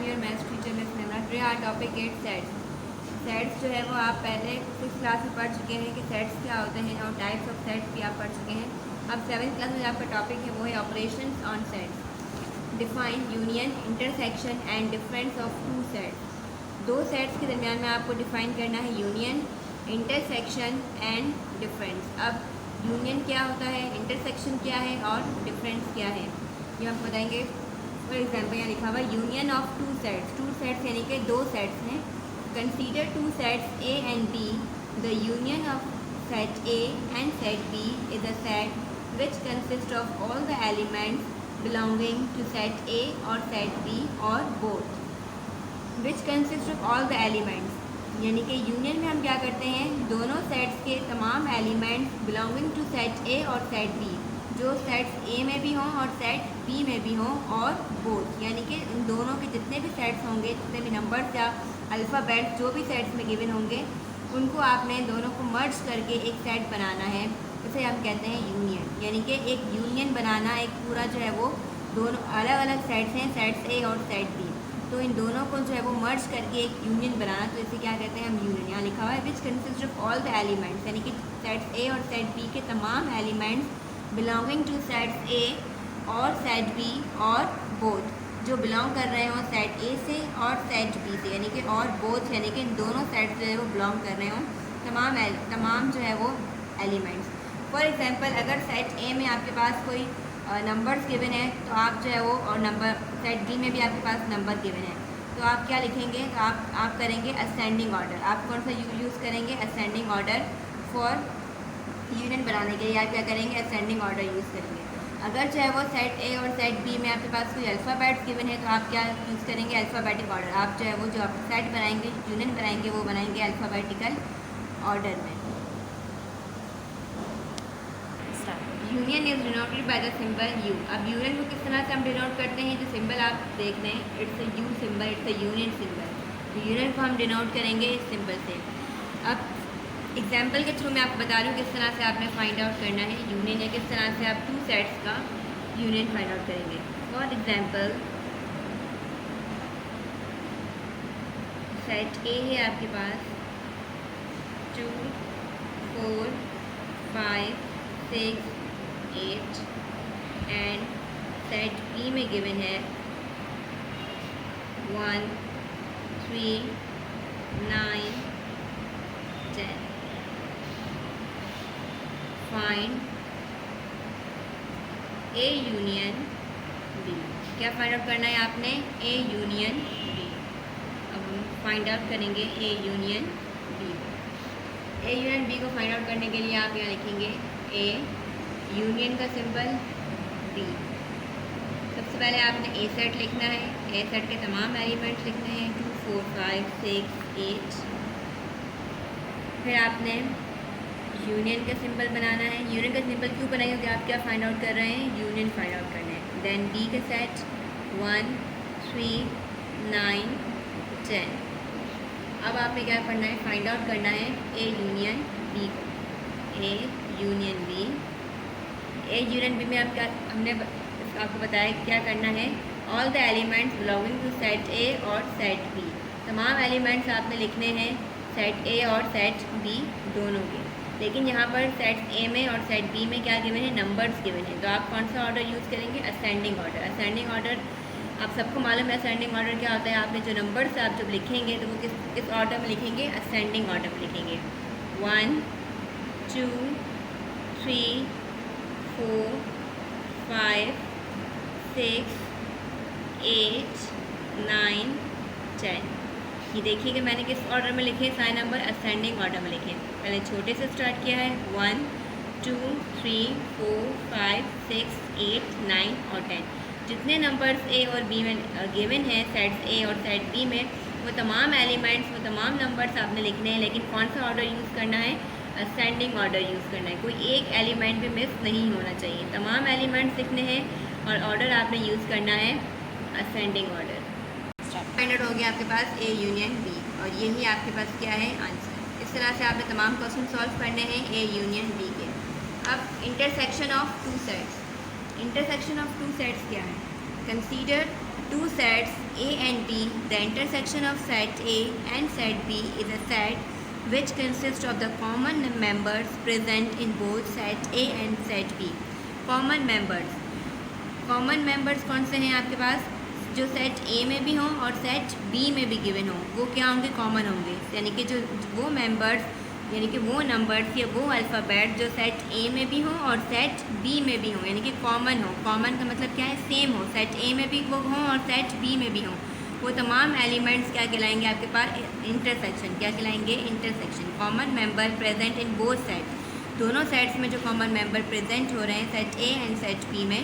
your maths teacher Miss Nimra. Today our topic is sets. Sets जो है वो आप पहले 6th क्लास में पढ़ चुके हैं कि सेट्स क्या होते हैं और टाइप्स ऑफ सेट्स भी आप पढ़ चुके हैं. अब 7th क्लास में जो आपका टॉपिक है वो है operations on sets. Define union, intersection and difference of two sets. दो सेट्स के दरमियान में आपको डिफ़ाइन करना है यूनियन, इंटरसेक्शन एंड डिफरेंस. अब यूनियन क्या होता है, इंटरसेक्शन क्या है और डिफरेंस क्या है ये आपको बताएंगे. फॉर एग्जाम्पल यहाँ लिखा हुआ union of two sets. Two sets यानी कि दो सेट्स हैं. Consider two sets A and B. The union of set A and set B is a set which consist of all the elements belonging to set A और set B और both. Which consist of all the elements यानी कि union में हम क्या करते हैं, दोनों सेट्स के तमाम elements belonging to set A और सेट बी, जो सेट्स ए में भी हों और सेट बी में भी हों, और बोथ यानी कि उन दोनों के जितने भी सेट्स होंगे, जितने भी नंबर्स या अल्फ़ाबेट्स जो भी सेट्स में गिवन होंगे, उनको आपने दोनों को मर्ज करके एक सेट बनाना है. इसे हम कहते हैं यूनियन. यानी कि एक यूनियन बनाना, एक पूरा जो है वो दोनों अलग अलग सेट्स हैं, सेट्स ए और सेट बी, तो इन दोनों को जो है वो मर्ज करके एक यूनियन बनाना, तो इसे क्या कहते हैं हम यूनियन. यहाँ लिखा हुआ है विच consist of all the elements, यानी कि सेट्स ए और सेट बी के तमाम एलिमेंट्स बिलोंगिंग टू सेट्स ए और सेट बी और बोथ, जो बिलोंग कर रहे हों सेट ए से और सेट बी से, यानी कि और बोथ यानी कि इन दोनों सेट्स जो है वो बिलोंग कर रहे हों तमाम जो है वो एलिमेंट्स. फॉर एग्जांपल अगर सेट ए में आपके पास कोई नंबर्स गिवन है तो आप जो है वो, और नंबर सेट बी में भी आपके पास नंबर गिवन है, तो आप क्या लिखेंगे, तो आप करेंगे असेंडिंग ऑर्डर. आप कौन सा यूज़ करेंगे, असेंडिंग ऑर्डर. फॉर यूनियन बनाने के लिए आप क्या करेंगे, असेंडिंग ऑर्डर यूज़ करेंगे. अगर जो है वो सेट ए और सेट बी में आपके पास कोई अल्फ़ाबेट्स गिवन है तो आप क्या यूज़ करेंगे, अल्फ़ाबेटिक ऑर्डर. आप जो है वो जो आप सेट बनाएंगे, यूनियन बनाएंगे, वो बनाएंगे अल्फ़ाबेटिकल ऑर्डर में. Union is denoted by the symbol you. अब यूनियन को किस तरह से हम डिनोट करते हैं, जो सिंबल आप देख रहे हैं it's a you symbol, it's a union symbol. तो यूनियन को हम डिनोट करेंगे इस सिंबल से. अब एग्जाम्पल के थ्रू मैं आपको बता रही हूँ किस तरह से आपने फाइंड आउट करना है यूनियन, या किस तरह से आप टू सेट्स का यूनियन फाइंड आउट करेंगे. फॉर एग्जाम्पल सेट ए है आपके पास 2 4 5 6 8 एंड सेट बी में गिवन है 1 3 9 10. Find A union B. क्या फाइंड आउट करना है आपने, ए यूनियन बी. अब हम फाइंड आउट करेंगे A union B. A union B को फाइंड आउट करने के लिए आप यहाँ लिखेंगे ए यूनियन का सिंबल बी. सबसे पहले आपने ए सेट लिखना है. ए सेट के तमाम एलिमेंट्स लिखने हैं 2 4 5 6 8. फिर आपने यूनियन का सिंबल बनाना है. यूनियन का सिंबल क्यों बनाएंगे, क्योंकि आप क्या फाइंड आउट कर रहे हैं, यूनियन फाइंड आउट करना है. देन बी का सेट 1 3 9 10. अब आपने क्या करना है, फाइंड आउट करना है ए यूनियन बी को. A union B. A union B में आप क्या, हमने आपको बताया क्या करना है, all the elements belonging to set A और सेट बी. तमाम एलिमेंट्स आपने लिखने हैं सेट ए और सेट बी दोनों के. लेकिन यहाँ पर सेट ए में और सेट बी में क्या गिवन है, नंबर्स गिवन है. तो आप कौन सा ऑर्डर यूज़ करेंगे, असेंडिंग ऑर्डर. असेंडिंग ऑर्डर आप सबको मालूम है असेंडिंग ऑर्डर क्या होता है. आपने जो नंबर्स आप जब लिखेंगे तो वो किस ऑर्डर में लिखेंगे, असेंडिंग ऑर्डर में लिखेंगे. 1 2 3 4 5 6 8 9 10. ये देखिएगा मैंने किस ऑर्डर में लिखे, सारे नंबर असेंडिंग ऑर्डर में लिखे. पहले छोटे से स्टार्ट किया है 1 2 3 4 5 6 8 9 और 10. जितने नंबर्स ए और बी में गिवन हैं, सेट्स ए और सेट बी में, वो तमाम एलिमेंट्स, वो तमाम नंबर्स आपने लिखने हैं. लेकिन कौन सा ऑर्डर यूज़ करना है, असेंडिंग ऑर्डर यूज़ करना है. कोई एक एलिमेंट भी मिस नहीं होना चाहिए. तमाम एलिमेंट्स लिखने हैं और ऑर्डर आपने यूज़ करना है असेंडिंग ऑर्डर. फाइंड आउट हो गया आपके पास ए यूनियन बी, और यही आपके पास क्या है, आंसर. इस तरह से आपने तमाम क्वेश्चन सॉल्व करने हैं ए यूनियन बी के. अब intersection of two sets. Intersection of two sets क्या है, consider two sets A and B, the intersection of set A and set B is a set which consists of the common members present in both set A and set B. Common members कौन से हैं आपके पास? जो set A में भी हों और set B में भी गिवन हों, वो क्या होंगे? कॉमन होंगे। यानी कि जो वो मेंबर्स, यानी कि वो नंबर्स या वो अल्फ़ाबेट जो सेट A में भी हों और सेट B में भी हों, यानी कि कॉमन हो। कॉमन का मतलब क्या है? सेम हो। सेट A में भी वो हों और सेट B में भी हों, वो तमाम एलिमेंट्स क्या कहलाएंगे आपके पास? इंटरसेक्शन। क्या कहलाएंगे? Intersection. Common member present in both set, दोनों सेट्स में जो कॉमन मेंबर प्रेजेंट हो रहे हैं set A and set B में,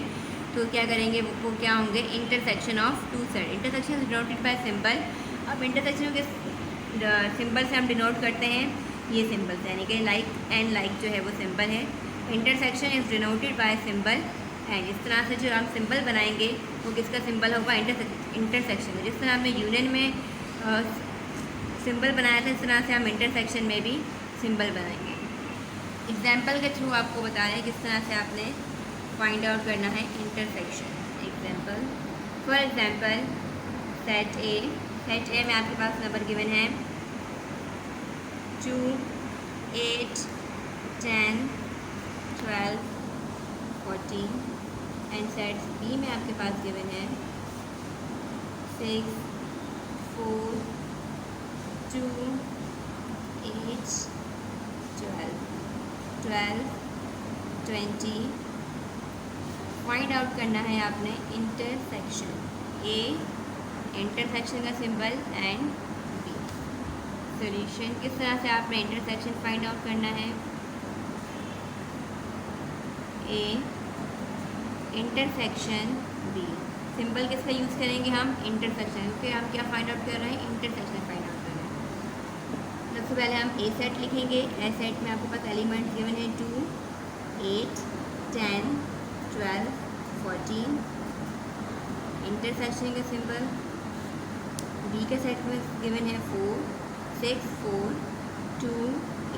तो क्या करेंगे? वो क्या होंगे? Intersection of two set. Intersection is denoted by symbol. अब इंटरसेक्शन के सिंबल से हम डिनोट करते हैं ये सिंबल से, यानी कि लाइक एंड लाइक जो है वो सिंबल है। Intersection is denoted by symbol and. इस तरह से जो हम सिंबल बनाएंगे वो किसका सिंबल होगा? इंटरसेक्शन। जिस तरह हमने यूनियन में सिंबल बनाया था, इस तरह से हम इंटरसेक्शन में भी सिंबल बनाएंगे। एग्जाम्पल के थ्रू आपको बता रहे हैं किस तरह से आपने फाइंड आउट करना है intersection. Example, for example set A में आपके पास नंबर गिवन है 2, 8, 10, 12, 14 एंड सेट बी में आपके पास गिवन है 6, 4, 2, 8, 12, 20। फाइंड आउट करना है आपने इंटरसेक्शन। ए इंटरसेक्शन का सिंबल एंड बी सॉल्यूशन। किस तरह से आपने इंटरसेक्शन फाइंड आउट करना है? ए इंटरसेक्शन बी, सिंबल किसका यूज़ करेंगे हम? इंटरसेक्शन। क्योंकि हम क्या फाइंड आउट कर रहे हैं? इंटरसेक्शन फाइंड आउट कर रहे हैं। सबसे पहले हम ए सेट लिखेंगे। ए सेट में आपके पास एलिमेंट्स गिवन है 2, 8, 10, 12, 14। इंटरसेक्शन का सिंबल। बी के सेट में गिवन है 4, 6, 4, 2,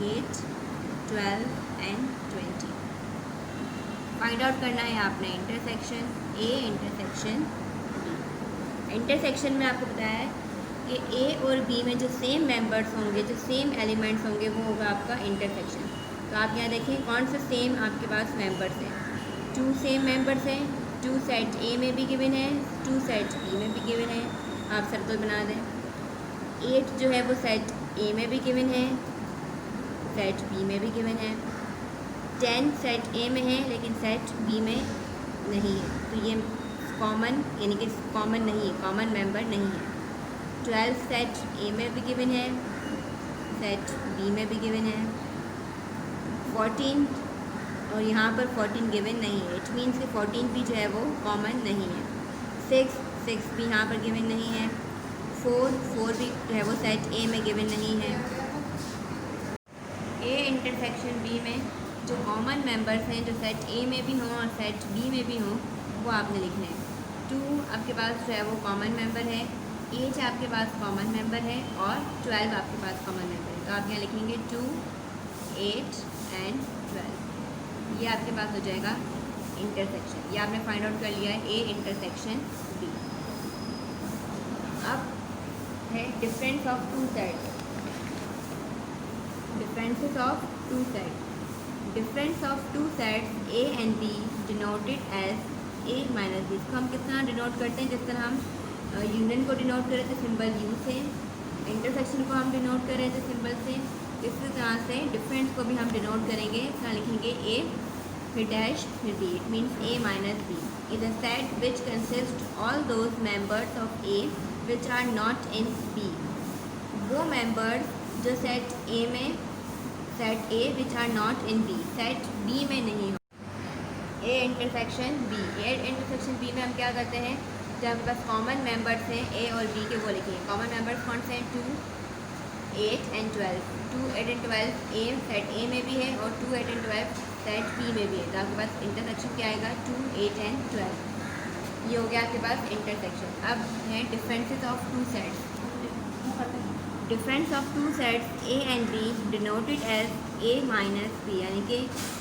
8, 12 एंड 20। फाइंड आउट करना है आपने intersection. A intersection B. Intersection में आपको बताया है कि ए और बी में जो सेम मेंबर्स होंगे, जो सेम एलिमेंट्स होंगे, वो होगा आपका इंटरसेक्शन। तो आप यहाँ देखें कौन से सेम आपके पास मेंबर्स हैं? 2 सेम मेंबर्स हैं। 2 सेट ए में भी गिवन है, 2 सेट बी में भी गिवन है। आप सर्कल बना दें। 8 जो है वो सेट ए में भी गिवन है, सेट बी में भी गिवन है। 10 सेट ए में है लेकिन सेट बी में नहीं है, तो ये कॉमन, यानी कि कॉमन नहीं है, कॉमन मेंबर नहीं है। 12 सेट ए में भी गिवन है, सेट बी में भी गिवन है। 14 और यहाँ पर 14 गिवन नहीं है, इट मीन्स कि 14 भी जो है वो कॉमन नहीं है। 6 भी यहाँ पर गिवन नहीं है। 4 भी जो है वो सेट ए में गिवन नहीं है। ए इंटरसेक्शन बी में जो कॉमन मेंबर्स हैं, जो सेट ए में भी हों और सेट बी में भी हों, वो आपने लिखना है। 2 आपके पास जो है वो कॉमन मेंबर है, 8 आपके पास कॉमन मेंबर है और 12 आपके पास कॉमन मेंबर है। तो आप यहाँ लिखेंगे 2, 8 एंड 12। ये आपके पास हो जाएगा इंटरसेक्शन। ये आपने फाइंड आउट कर लिया है ए इंटरसेक्शन बी। अब है difference of two set. Differences of two set. Difference of two sets A and B denoted as A minus B. इसको हम किस तरह डिनोट करते हैं? जिस तरह हम यूनियन को डिनोट कर रहे थे सिंबल यू से, इंटरसेक्शन को हम डिनोट कर रहे थे सिंबल से, इसी तरह से डिफरेंस को भी हम डिनोट करेंगे। इस तरह लिखेंगे ए फिर डैश फिर B. It means A minus B is a set which consist all those members of A which are not in B. वो मेंबर्स जो सेट ए में, set A which are not in B, set B में नहीं हो। A intersection B. A intersection B में हम क्या करते हैं? जब हमारे पास कॉमन मेंबर्स हैं ए और बी के, वो लिखेंगे। कॉमन मेंबर्स कौन से हैं? 2, 8 and 12। 2, 8 and 12 A set A में भी है और 2, 8 एंड 12 सेट बी में भी है। तो आपके पास इंटरसेक्शन क्या आएगा? 2, 8 एंड 12। ये हो गया आपके पास इंटरसेक्शन। अब है differences of two sets. Difference of two sets A and B denoted as A minus B, यानी कि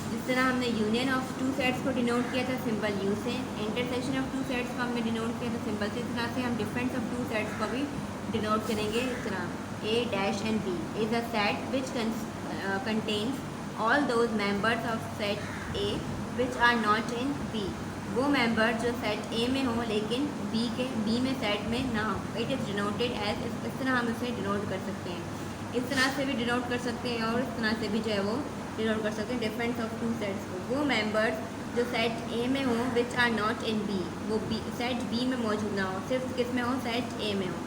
जिस तरह हमने यूनियन ऑफ टू सेट्स को डिनोट किया था सिंपल यू से, इंटरसेक्शन ऑफ टू सेट्स को हमने डिनोट किया था सिंपल से, इस तरह से हम डिफरेंस ऑफ टू सेट्स को भी डिनोट करेंगे इस तरह A dash and B is a set which contains all those members of set A which are not in B, वो मेंबर जो सेट ए में हो लेकिन बी में सेट में ना हो। इट इज़ डिनोटेड एज, इस तरह हम इसे डिनोट कर सकते हैं, इस तरह से भी डिनोट कर सकते हैं और इस तरह से भी जो है वो डिनोट कर सकते हैं डिफरेंस ऑफ टू सेट्स को। वो मेंबर्स जो सेट ए में हो which are not in B, वो बी सेट बी में मौजूद ना हो, सिर्फ किस में हो, सेट ए में हो।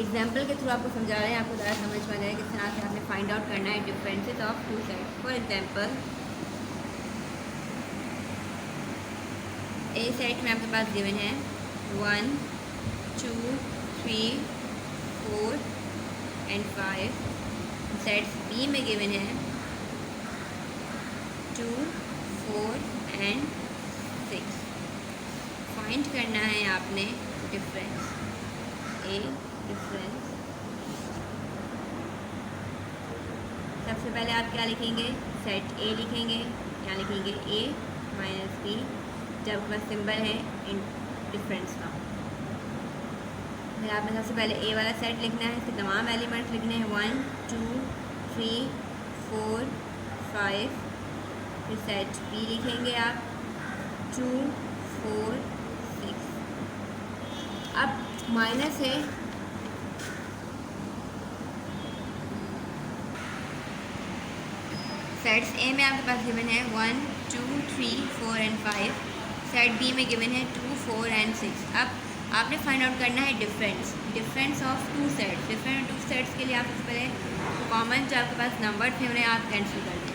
एग्जाम्पल के थ्रू आपको समझा रहे हैं, आपको ज़्यादा समझ में आ जाए किस तरह से आपने फाइंड आउट करना है differences of two sets. For example A set में आपके पास गिवन है 1 2 3 4 एंड 5, सेट्स बी में गिवन है 2 4 एंड 6। फाइंड करना है आपने डिफरेंस, ए डिफरेंस। सबसे पहले आप क्या लिखेंगे, सेट ए लिखेंगे, यहाँ लिखेंगे ए माइनस बी, जब आपके पास सिंबल है इन डिफरेंस का। फिर आपने सबसे पहले ए वाला सेट लिखना है, इसके तमाम एलिमेंट्स लिखने हैं 1 2 3 4 5। फिर सेट बी लिखेंगे आप 2 4 6। अब माइनस है सेट्स ए में आपके पास गिवन है 1 2 3 4 एंड 5, सेट बी में गिवन है 2 4 एंड 6। अब आपने फाइंड आउट करना है difference of two sets. Difference two sets के लिए आप सबसे पहले कॉमन जो आपके पास नंबर थे उन्हें आप कैंसिल कर दें,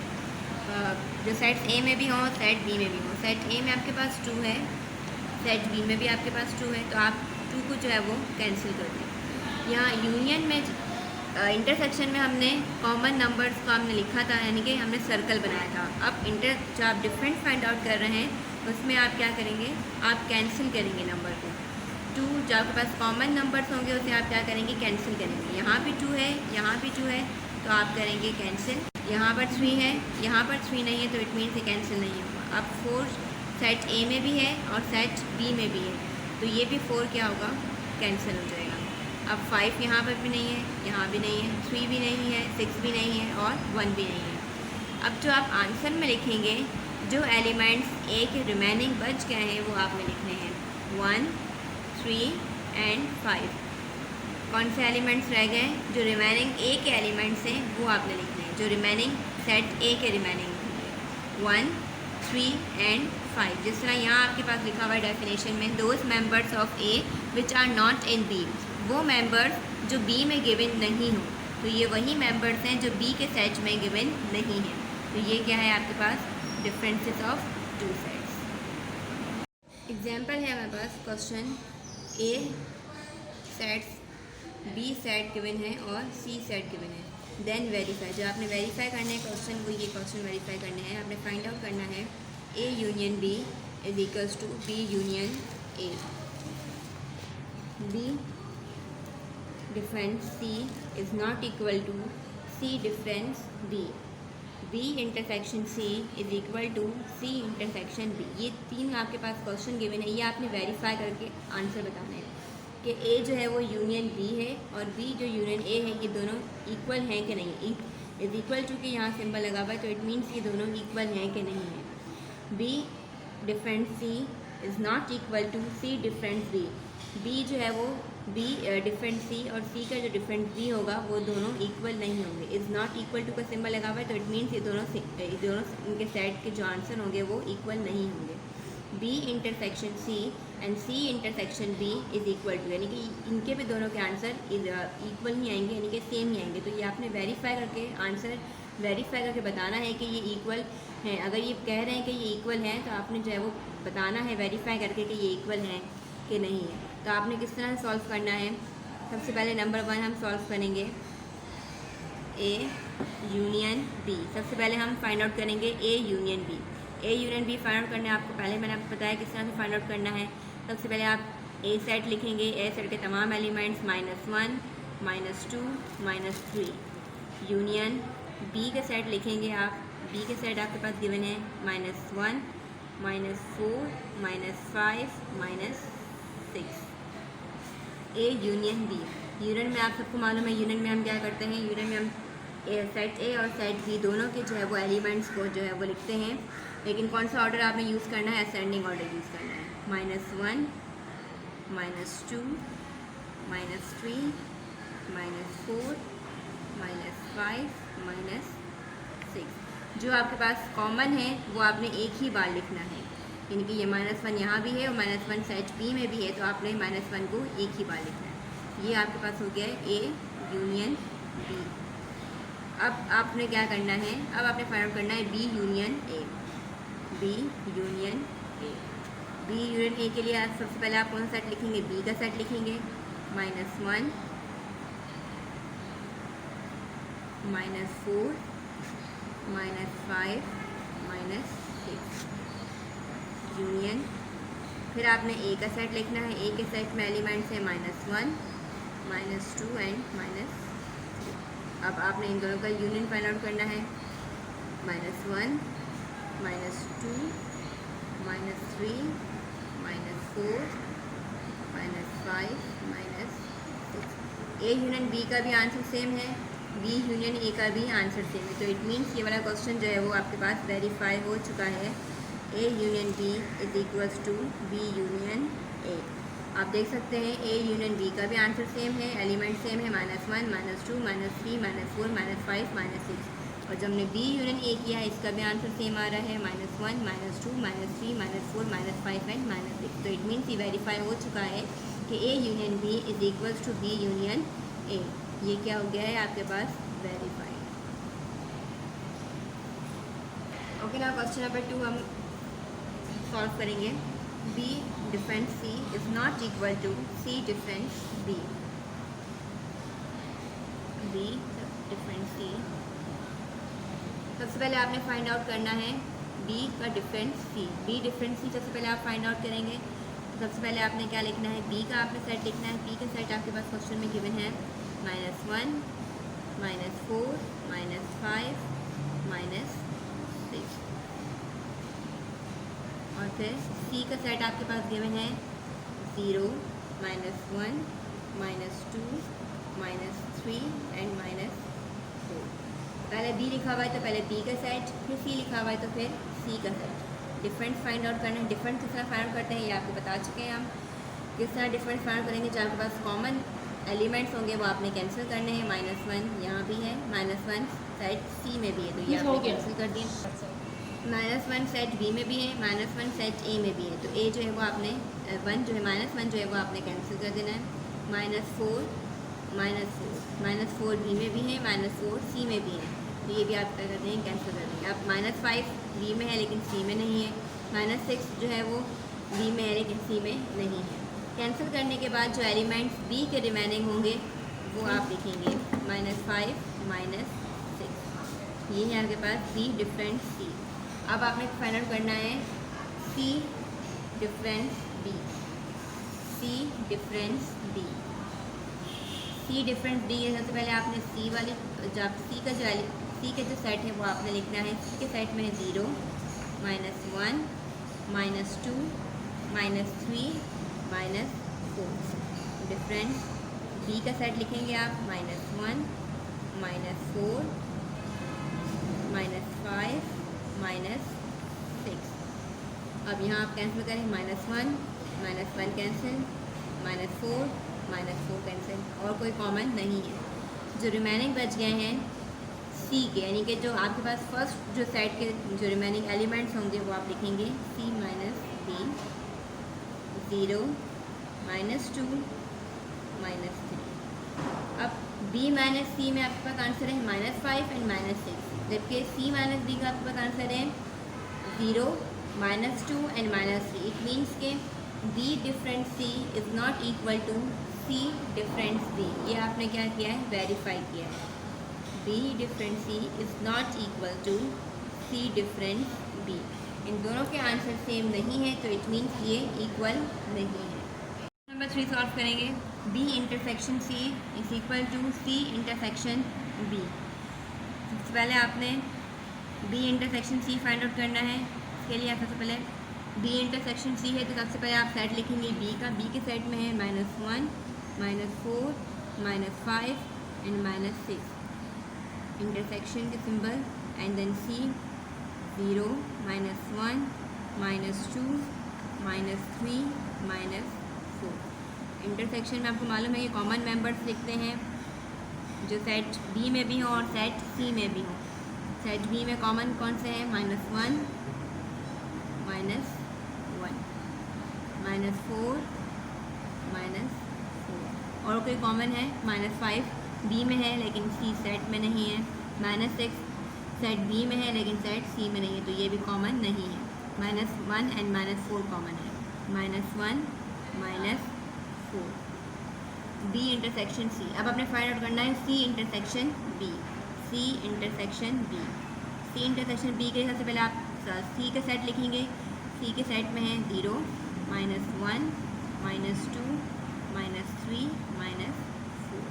जो सेट्स ए में भी हों सेट बी में भी हों। सेट ए में आपके पास 2 है, सेट बी में भी आपके पास 2 है, तो आप 2 को जो है वो कैंसिल कर दें। यहाँ यूनियन में इंटरसेक्शन में हमने कॉमन नंबर्स को हमने लिखा था, यानी कि हमने सर्कल बनाया था। अब जो आप डिफरेंस फाइंड आउट कर रहे हैं उसमें आप क्या करेंगे, आप कैंसिल करेंगे नंबर को। 2 जो आपके पास कॉमन नंबर्स होंगे उसे आप क्या करेंगे, कैंसिल करेंगे। यहाँ भी 2 है, यहाँ भी 2 है, तो आप करेंगे कैंसिल। यहाँ पर 3 है, यहाँ पर 3 नहीं है, तो इट मीन्स ये कैंसिल नहीं होगा। अब 4 सेट ए में भी है और सेट बी में भी है, तो ये भी 4 क्या होगा, कैंसिल हो जाएगा। अब 5 यहाँ पर भी नहीं है, यहाँ भी नहीं है, 3 भी नहीं है, 6 भी नहीं है और 1 भी नहीं है। अब जो आप आंसर में लिखेंगे, जो एलिमेंट्स ए के रिमेनिंग बच गए हैं वो आपने लिखने हैं 1 3 एंड 5। कौन से एलिमेंट्स रह गए, जो रिमेनिंग ए के एलिमेंट्स हैं वो आपने लिखने हैं, जो रिमेनिंग सेट ए के रिमेनिंग 1 3 एंड 5। जिस तरह यहाँ आपके पास लिखा हुआ है डेफिनेशन में, those members of A which are not in B, वो मेंबर्स जो बी में गिवन नहीं हो, तो ये वही मेंबर्स हैं जो बी के सेट में गिवन नहीं हैं। तो ये क्या है आपके पास, differences of two sets. Example है हमारे पास question, A sets B set given है और सी सेट गिवन है, देन वेरीफाई। जो आपने वेरीफाई करने हैं क्वेश्चन, वो ये क्वेश्चन वेरीफाई करने हैं, आपने फाइंड आउट करना है A union B is equals to B union A, B difference C is not equal to C difference B, B intersection C is equal to C intersection B. ये 3 आपके पास question given है, ये आपने verify करके answer बताना है कि ए जो है वो यूनियन बी है और बी जो यूनियन ए है, ये दोनों इक्वल हैं कि नहीं। इज़ इक्वल टू के यहाँ सिंबल लगा हुआ है, तो इट मीन्स ये दोनों इक्वल हैं कि नहीं है। B difference C is not equal to C difference B, B जो है वो बी डिफरेंट सी और सी का जो डिफरेंट बी होगा वो दोनों इक्वल नहीं होंगे। इज़ नॉट इक्वल टू का सिंबल लगा हुआ है, तो इट मीन्स ये दोनों इनके सेट के जो आंसर होंगे वो इक्वल नहीं होंगे। B intersection C and C intersection B is equal to, यानी कि इनके भी दोनों के आंसर इक्वल ही आएंगे, यानी कि सेम ही आएंगे। तो ये आपने वेरीफाई करके आंसर वेरीफाई करके बताना है कि ये इक्वल हैं। अगर ये कह रहे हैं कि ये इक्वल हैं, तो आपने जो है वो बताना है वेरीफाई करके कि ये इक्वल हैं कि नहीं है। तो आपने किस तरह से सॉल्व करना है, सबसे पहले नंबर 1 हम सॉल्व करेंगे ए यूनियन बी। सबसे पहले हम फाइंड आउट करेंगे A union B. A union B find out करने आपको पहले मैंने आपको बताया किस तरह से फाइंड आउट करना है। सबसे पहले आप ए सेट लिखेंगे, ए सेट के तमाम एलिमेंट्स -1 -2 -3 यूनियन बी का सेट लिखेंगे आप। बी का सेट आपके पास गिवन है -1 -4 -5 -6 ए यूनियन बी। यूनियन में आप सबको मालूम है, यूनियन में हम क्या करते हैं, यूनियन में हम सेट ए और सेट बी दोनों के जो है वो एलिमेंट्स को जो है वो लिखते हैं, लेकिन कौन सा ऑर्डर आपने यूज़ करना है, असेंडिंग ऑर्डर यूज़ करना है। -1 -2 -3 -4 -5 -6 जो आपके पास कॉमन है वो आपने एक ही बार लिखना है, यानी कि ये -1 यहाँ भी है और -1 सेट बी में भी है, तो आपने -1 को एक ही बार लिखना है। ये आपके पास हो गया है ए यूनियन बी। अब आपने क्या करना है, अब आपने फाइंड आउट करना है B union A. B union A, B union A के लिए आज सबसे पहले आप कौन सा सेट लिखेंगे, बी का सेट लिखेंगे। -1 -4 -5 -6 यूनियन। फिर आपने ए का सेट लिखना है। ए के सेट में एलिमेंट्स है -1 -2 एंड -3। अब आपने इन दोनों का यूनियन फाइंड आउट करना है। -1 -2 -3 -4 -5 -6। ए यूनियन बी का भी आंसर सेम है, बी यूनियन ए का भी आंसर सेम है, तो इट मीन्स ये वाला क्वेश्चन जो है वो आपके पास वेरीफाई हो चुका है। A union B is equals to B union A. आप देख सकते हैं ए यूनियन बी का भी आंसर सेम है, एलिमेंट सेम है, -1 -2 -3 -4 -5 -6। और जब हमने बी यूनियन ए किया है इसका भी आंसर सेम आ रहा है, -1 -2 -3 -4 -5 एंड -6। तो इट मीन्स ये वेरीफाई हो चुका है कि A union B is equals to B union A. ये क्या हो गया है आपके पास, वेरीफाइड। ओके ना, क्वेश्चन नंबर 2 हम सॉल्व करेंगे। B difference C is not equal to C difference B. B difference C, सबसे पहले आपने फाइंड आउट करना है बी का difference C. B difference C सबसे पहले आप फाइंड आउट करेंगे। सबसे पहले आपने क्या लिखना है, बी का आपने सेट लिखना है। बी का सेट आपके पास क्वेश्चन में गिवन है -1 -4 -5 -6। और फिर सी का सेट आपके पास गिवन है 0 -1 -2 -3 एंड -4। पहले बी लिखा हुआ है तो पहले बी का सेट, फिर सी लिखा हुआ है तो फिर सी का सेट। डिफरेंस फाइंड आउट करना है। डिफरेंस किस तरह फाइंड आउट करते हैं ये आपको बता चुके हैं हम। किस तरह डिफरेंस फाइंड आउट करेंगे, जो आपके पास कॉमन एलिमेंट्स होंगे वो आपने कैंसिल करने हैं। -1 यहाँ भी है, -1 सेट सी में भी है तो ये आपने कैंसिल कर दिया। -1 सेट बी में भी है, -1 सेट ए में भी है, तो ए जो है वो आपने -1 जो है वो आपने कैंसिल कर देना है। -4 बी में भी है, -4 सी में भी है, तो ये भी आप क्या कर देंगे, कैंसिल कर देंगे। अब -5 बी में है लेकिन सी में नहीं है, -6 जो है वो बी में है लेकिन सी में नहीं है। कैंसिल करने के बाद जो एलिमेंट्स बी के रिमेनिंग होंगे वो आप लिखेंगे -5 -6। ये है आपके पास बी डिफरेंस सी। अब आपने फाइंड आउट करना है सी डिफरेंस बी। सी डिफरेंस बी, सी डिफरेंस बी है। सबसे पहले आपने सी वाली जब सी का जो सेट है वो आपने लिखना है। सी के सेट में है 0 -1 -2 -3 -4। डिफरेंस बी का सेट लिखेंगे आप -1 -4 -5 -6। अब यहाँ आप कैंसिल करें, -1 कैंसिल, -4 कैंसिल, और कोई कॉमन नहीं है। जो रिमेनिंग बच गए हैं सी के, यानी कि जो आपके पास फर्स्ट जो सेट के जो रिमेनिंग एलिमेंट्स होंगे वो आप लिखेंगे सी -b 0 -2 -3। अब b -c में आपके पास आंसर है -5 एंड -6, जबकि c -b का आपके पास आंसर है 0 -2 एंड -3। इट मीन्स के b difference c is not equal to c difference b। ये आपने क्या किया है, वेरीफाई किया है। b difference c is not equal to c difference b। इन दोनों के आंसर सेम नहीं है तो इट मीन्स ये इक्वल नहीं है। नंबर 3 सॉल्व करेंगे। B intersection C is equal to C intersection B. सबसे पहले आपने B intersection C find out करना है। इसके लिए आप सबसे पहले बी इंटरसेक्शन सी है तो सबसे पहले आप सेट लिखेंगे बी का। बी के सेट में है -1, -4, -5 एंड -6। इंटरसेक्शन के symbol and then C 0, -1, -2, -3, -4। Intersection में आपको मालूम है कि कॉमन मेंबर्स लिखते हैं जो सेट बी में भी हो और सेट सी में भी हो। सेट बी में कॉमन कौन से हैं? -1, -1, -4, -4 और कोई कॉमन है -5 बी में है लेकिन सी सेट में नहीं है। -6 सेट बी में है लेकिन सेट सी में नहीं है तो ये भी कॉमन नहीं है। -1 एंड -4 कॉमन है। -1, -4 बी इंटरसेक्शन सी। अब आपने फाइंड आउट करना है C intersection B. C intersection B. C intersection B के सबसे पहले आप सी का सेट लिखेंगे। सी के सेट में है 0, -1, -2, -3, -4।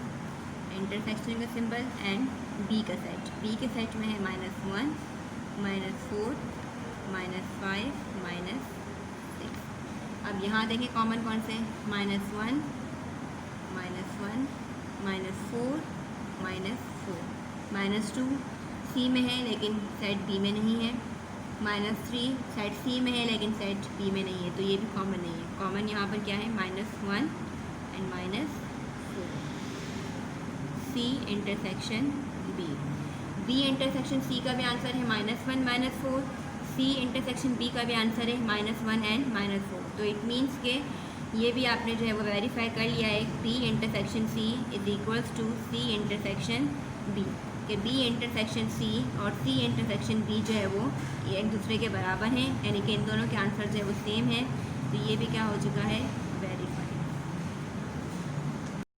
इंटरसेक्शन का सिंबल एंड बी का सेट। बी के सेट में है -1, -4, -5, -6। अब यहाँ देखें कॉमन कौन से? -1, -1, -4, -4। -2 सी में है लेकिन सेट बी में नहीं है। -3 सेट सी में है लेकिन सेट बी में नहीं है तो ये भी कॉमन नहीं है। कॉमन यहाँ पर क्या है? -1 and -4। C intersection B. B intersection C का भी आंसर है -1, -4। सी इंटरसेक्शन बी का भी आंसर है -1 एंड -4। तो इट मीन्स के ये भी आपने जो है वो वेरीफाई कर लिया है। B intersection C is equals to C intersection B. कि बी इंटरसेक्शन सी और सी इंटरसेक्शन बी जो है वो एक दूसरे के बराबर हैं, यानी कि इन दोनों के आंसर जो है वो सेम है। तो ये भी क्या हो चुका है?